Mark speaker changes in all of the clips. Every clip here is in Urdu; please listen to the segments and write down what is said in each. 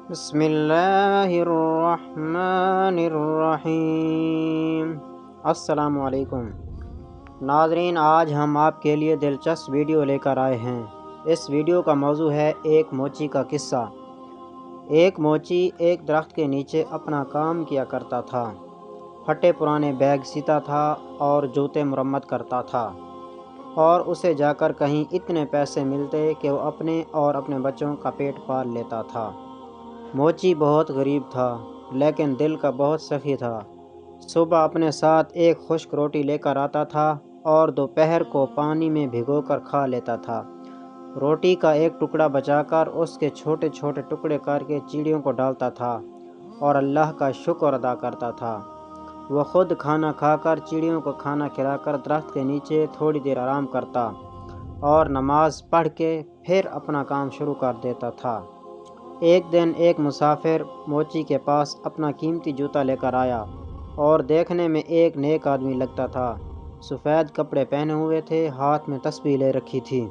Speaker 1: بسم اللہ الرحمن الرحیم۔ السلام علیکم ناظرین، آج ہم آپ کے لیے دلچسپ ویڈیو لے کر آئے ہیں۔ اس ویڈیو کا موضوع ہے ایک موچی کا قصہ۔ ایک موچی ایک درخت کے نیچے اپنا کام کیا کرتا تھا۔ پھٹے پرانے بیگ سیتا تھا اور جوتے مرمت کرتا تھا، اور اسے جا کر کہیں اتنے پیسے ملتے کہ وہ اپنے اور اپنے بچوں کا پیٹ پال لیتا تھا۔ موچی بہت غریب تھا، لیکن دل کا بہت سخی تھا۔ صبح اپنے ساتھ ایک خشک روٹی لے کر آتا تھا اور دوپہر کو پانی میں بھگو کر کھا لیتا تھا۔ روٹی کا ایک ٹکڑا بچا کر اس کے چھوٹے چھوٹے ٹکڑے کر کے چڑیوں کو ڈالتا تھا اور اللہ کا شکر ادا کرتا تھا۔ وہ خود کھانا کھا کر چڑیوں کو کھانا کھلا کر درخت کے نیچے تھوڑی دیر آرام کرتا اور نماز پڑھ کے پھر اپنا کام شروع کر دیتا تھا۔ ایک دن ایک مسافر موچی کے پاس اپنا قیمتی جوتا لے کر آیا اور دیکھنے میں ایک نیک آدمی لگتا تھا۔ سفید کپڑے پہنے ہوئے تھے، ہاتھ میں تسبیح لے رکھی تھی۔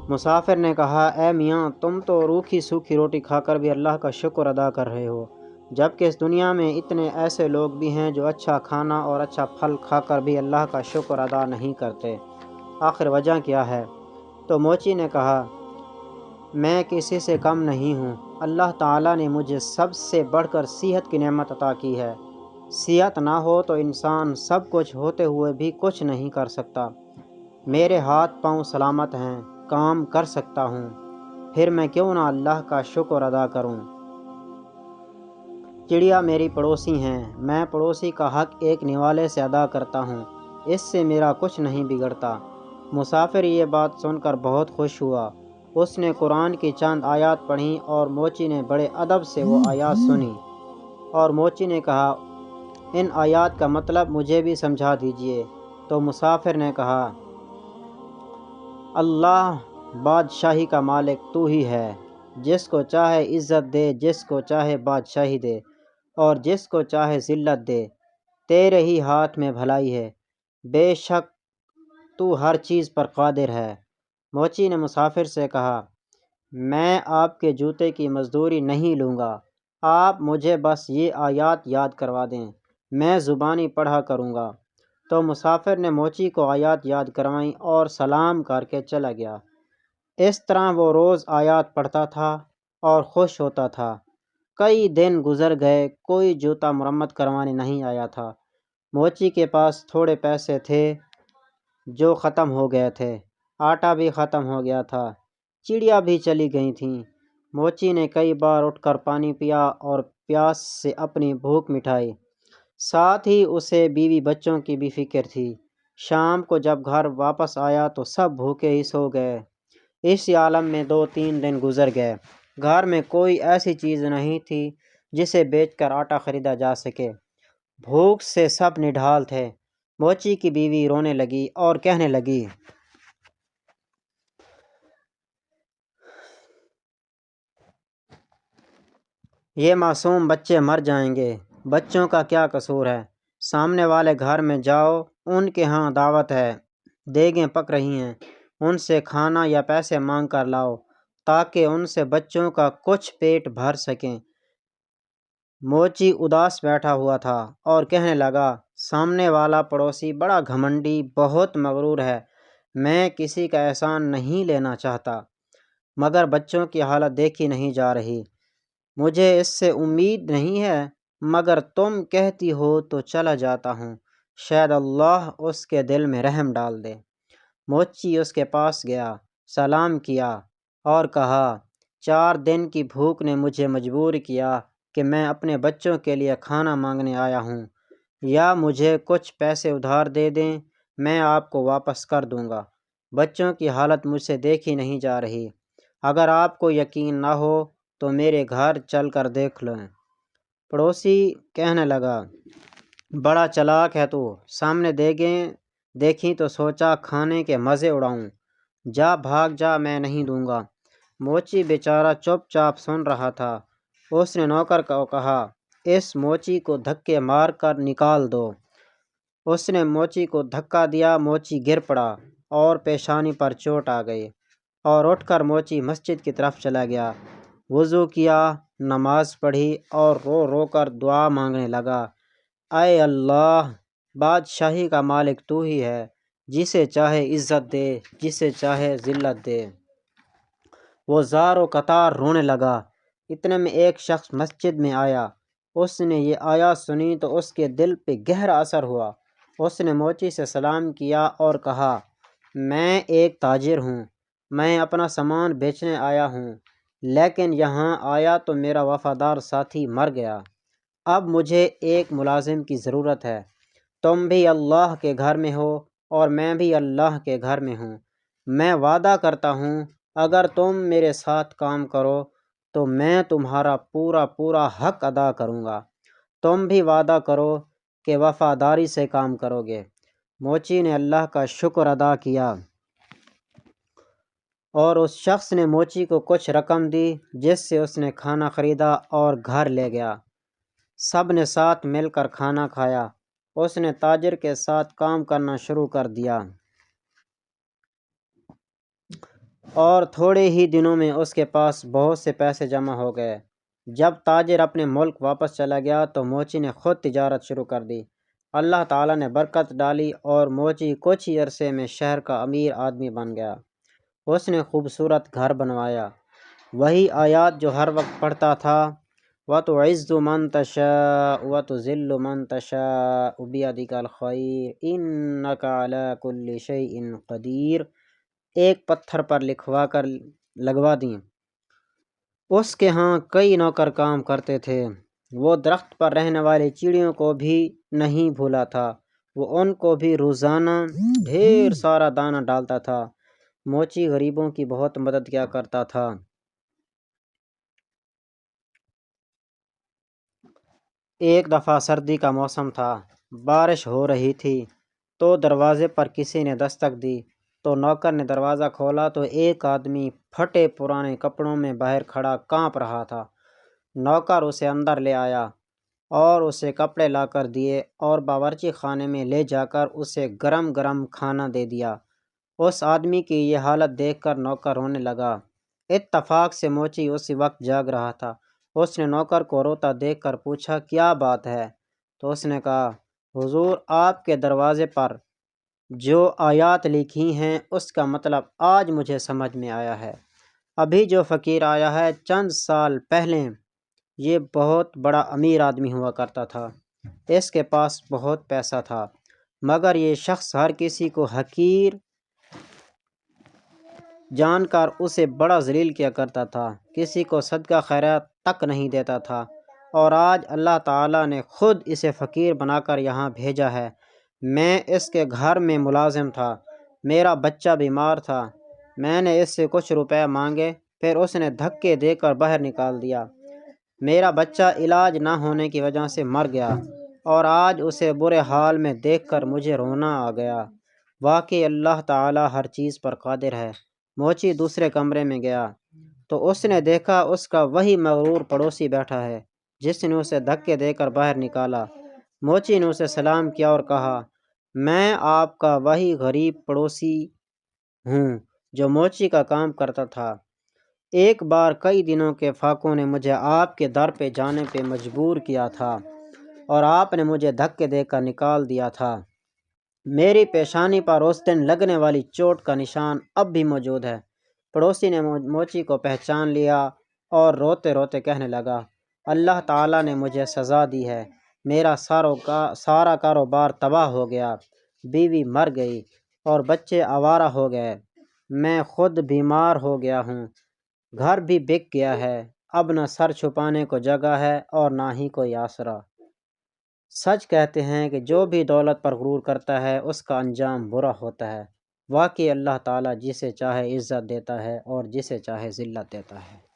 Speaker 1: مسافر نے کہا، اے میاں، تم تو روکھی سوکھی روٹی کھا کر بھی اللہ کا شکر ادا کر رہے ہو، جبکہ اس دنیا میں اتنے ایسے لوگ بھی ہیں جو اچھا کھانا اور اچھا پھل کھا کر بھی اللہ کا شکر ادا نہیں کرتے۔ آخر وجہ کیا ہے؟ تو موچی نے کہا، میں کسی سے کم نہیں ہوں۔ اللہ تعالیٰ نے مجھے سب سے بڑھ کر صحت کی نعمت عطا کی ہے۔ صحت نہ ہو تو انسان سب کچھ ہوتے ہوئے بھی کچھ نہیں کر سکتا۔ میرے ہاتھ پاؤں سلامت ہیں، کام کر سکتا ہوں، پھر میں کیوں نہ اللہ کا شکر ادا کروں۔ چڑیا میری پڑوسی ہیں، میں پڑوسی کا حق ایک نوالے سے ادا کرتا ہوں، اس سے میرا کچھ نہیں بگڑتا۔ مسافر یہ بات سن کر بہت خوش ہوا۔ اس نے قرآن کی چند آیات پڑھیں اور موچی نے بڑے ادب سے وہ آیات سنی، اور موچی نے کہا، ان آیات کا مطلب مجھے بھی سمجھا دیجئے۔ تو مسافر نے کہا، اللہ بادشاہی کا مالک تو ہی ہے، جس کو چاہے عزت دے، جس کو چاہے بادشاہی دے، اور جس کو چاہے ذلت دے، تیرے ہی ہاتھ میں بھلائی ہے، بے شک تو ہر چیز پر قادر ہے۔ موچی نے مسافر سے کہا، میں آپ کے جوتے کی مزدوری نہیں لوں گا، آپ مجھے بس یہ آیات یاد کروا دیں، میں زبانی پڑھا کروں گا۔ تو مسافر نے موچی کو آیات یاد کروائیں اور سلام کر کے چلا گیا۔ اس طرح وہ روز آیات پڑھتا تھا اور خوش ہوتا تھا۔ کئی دن گزر گئے، کوئی جوتا مرمت کروانے نہیں آیا تھا۔ موچی کے پاس تھوڑے پیسے تھے جو ختم ہو گئے تھے، آٹا بھی ختم ہو گیا تھا، چڑیا بھی چلی گئی تھیں۔ موچی نے کئی بار اٹھ کر پانی پیا اور پیاس سے اپنی بھوک مٹائی، ساتھ ہی اسے بیوی بچوں کی بھی فکر تھی۔ شام کو جب گھر واپس آیا تو سب بھوکے ہی سو گئے۔ اسی عالم میں 2-3 دن گزر گئے۔ گھر میں کوئی ایسی چیز نہیں تھی جسے بیچ کر آٹا خریدا جا سکے۔ بھوک سے سب نڈھال تھے۔ موچی کی بیوی رونے لگی اور کہنے لگی، یہ معصوم بچے مر جائیں گے، بچوں کا کیا قصور ہے؟ سامنے والے گھر میں جاؤ، ان کے ہاں دعوت ہے، دیگیں پک رہی ہیں، ان سے کھانا یا پیسے مانگ کر لاؤ تاکہ ان سے بچوں کا کچھ پیٹ بھر سکیں۔ موچی اداس بیٹھا ہوا تھا اور کہنے لگا، سامنے والا پڑوسی بڑا گھمنڈی، بہت مغرور ہے، میں کسی کا احسان نہیں لینا چاہتا، مگر بچوں کی حالت دیکھی نہیں جا رہی، مجھے اس سے امید نہیں ہے، مگر تم کہتی ہو تو چلا جاتا ہوں، شاید اللہ اس کے دل میں رحم ڈال دے۔ موچی اس کے پاس گیا، سلام کیا اور کہا، 4 دن کی بھوک نے مجھے مجبور کیا کہ میں اپنے بچوں کے لیے کھانا مانگنے آیا ہوں، یا مجھے کچھ پیسے ادھار دے دیں، میں آپ کو واپس کر دوں گا، بچوں کی حالت مجھ سے دیکھی نہیں جا رہی، اگر آپ کو یقین نہ ہو تو میرے گھر چل کر دیکھ لیں۔ پڑوسی کہنے لگا، بڑا چلاک ہے تو، سامنے دیگیں دیکھیں تو سوچا کھانے کے مزے اڑاؤں، جا بھاگ جا، میں نہیں دوں گا۔ موچی بیچارہ چپ چاپ سن رہا تھا۔ اس نے نوکر کو کہا، اس موچی کو دھکے مار کر نکال دو۔ اس نے موچی کو دھکا دیا، موچی گر پڑا اور پیشانی پر چوٹ آ گئی، اور اٹھ کر موچی مسجد کی طرف چلا گیا۔ وضو کیا، نماز پڑھی اور رو رو کر دعا مانگنے لگا، اے اللہ، بادشاہی کا مالک تو ہی ہے، جسے چاہے عزت دے، جسے چاہے ذلت دے۔ وہ زار و قطار رونے لگا۔ اتنے میں ایک شخص مسجد میں آیا۔ اس نے یہ آیات سنی تو اس کے دل پہ گہرا اثر ہوا۔ اس نے موچی سے سلام کیا اور کہا، میں ایک تاجر ہوں، میں اپنا سامان بیچنے آیا ہوں، لیکن یہاں آیا تو میرا وفادار ساتھی مر گیا۔ اب مجھے ایک ملازم کی ضرورت ہے۔ تم بھی اللہ کے گھر میں ہو اور میں بھی اللہ کے گھر میں ہوں۔ میں وعدہ کرتا ہوں اگر تم میرے ساتھ کام کرو تو میں تمہارا پورا حق ادا کروں گا۔ تم بھی وعدہ کرو کہ وفاداری سے کام کرو گے۔ موچی نے اللہ کا شکر ادا کیا اور اس شخص نے موچی کو کچھ رقم دی جس سے اس نے کھانا خریدا اور گھر لے گیا۔ سب نے ساتھ مل کر کھانا کھایا۔ اس نے تاجر کے ساتھ کام کرنا شروع کر دیا اور تھوڑے ہی دنوں میں اس کے پاس بہت سے پیسے جمع ہو گئے۔ جب تاجر اپنے ملک واپس چلا گیا تو موچی نے خود تجارت شروع کر دی۔ اللہ تعالیٰ نے برکت ڈالی اور موچی کچھ ہی عرصے میں شہر کا امیر آدمی بن گیا۔ اس نے خوبصورت گھر بنوایا۔ وہی آیات جو ہر وقت پڑھتا تھا، وَتُعِزُّ مَن تَشَاءُ وَتُذِلُّ مَن تَشَاءُ بِيَدِكَ الْخَيْرُ إِنَّكَ عَلَى كُلِّ شَيْءٍ قَدِيرٌ ایک پتھر پر لکھوا کر لگوا دیں۔ اس کے ہاں کئی نوکر کام کرتے تھے۔ وہ درخت پر رہنے والی چڑیوں کو بھی نہیں بھولا تھا۔ وہ ان کو بھی روزانہ ڈھیر سارا دانہ ڈالتا تھا۔ موچی غریبوں کی بہت مدد کیا کرتا تھا۔ ایک دفعہ سردی کا موسم تھا، بارش ہو رہی تھی تو دروازے پر کسی نے دستک دی تو نوکر نے دروازہ کھولا تو ایک آدمی پھٹے پرانے کپڑوں میں باہر کھڑا کانپ رہا تھا۔ نوکر اسے اندر لے آیا اور اسے کپڑے لا کر دیے اور باورچی خانے میں لے جا کر اسے گرم گرم کھانا دے دیا۔ اس آدمی کی یہ حالت دیکھ کر نوکر رونے لگا۔ اتفاق سے موچی اسی وقت جاگ رہا تھا۔ اس نے نوکر کو روتا دیکھ کر پوچھا، کیا بات ہے؟ تو اس نے کہا، حضور، آپ کے دروازے پر جو آیات لکھی ہیں اس کا مطلب آج مجھے سمجھ میں آیا ہے۔ ابھی جو فقیر آیا ہے چند سال پہلے یہ بہت بڑا امیر آدمی ہوا کرتا تھا۔ اس کے پاس بہت پیسہ تھا، مگر یہ شخص ہر کسی کو حقیر جان کر اسے بڑا ذلیل کیا کرتا تھا، کسی کو صدقہ خیرات تک نہیں دیتا تھا، اور آج اللہ تعالیٰ نے خود اسے فقیر بنا کر یہاں بھیجا ہے۔ میں اس کے گھر میں ملازم تھا، میرا بچہ بیمار تھا، میں نے اس سے کچھ روپے مانگے، پھر اس نے دھکے دے کر باہر نکال دیا۔ میرا بچہ علاج نہ ہونے کی وجہ سے مر گیا اور آج اسے برے حال میں دیکھ کر مجھے رونا آ گیا۔ واقعی اللہ تعالیٰ ہر چیز پر قادر ہے۔ موچی دوسرے کمرے میں گیا تو اس نے دیکھا اس کا وہی مغرور پڑوسی بیٹھا ہے جس نے اسے دھکے دے کر باہر نکالا۔ موچی نے اسے سلام کیا اور کہا، میں آپ کا وہی غریب پڑوسی ہوں جو موچی کا کام کرتا تھا۔ ایک بار کئی دنوں کے فاقوں نے مجھے آپ کے در پہ جانے پہ مجبور کیا تھا اور آپ نے مجھے دھکے دے کر نکال دیا تھا۔ میری پیشانی پر اس دن لگنے والی چوٹ کا نشان اب بھی موجود ہے۔ پڑوسی نے موچی کو پہچان لیا اور روتے روتے کہنے لگا، اللہ تعالیٰ نے مجھے سزا دی ہے، میرا سارا کاروبار تباہ ہو گیا، بیوی مر گئی اور بچے آوارہ ہو گئے، میں خود بیمار ہو گیا ہوں، گھر بھی بک گیا ہے، اب نہ سر چھپانے کو جگہ ہے اور نہ ہی کوئی آسرا۔ سچ کہتے ہیں کہ جو بھی دولت پر غرور کرتا ہے اس کا انجام برا ہوتا ہے۔ واقعی اللہ تعالیٰ جسے چاہے عزت دیتا ہے اور جسے چاہے ذلت دیتا ہے۔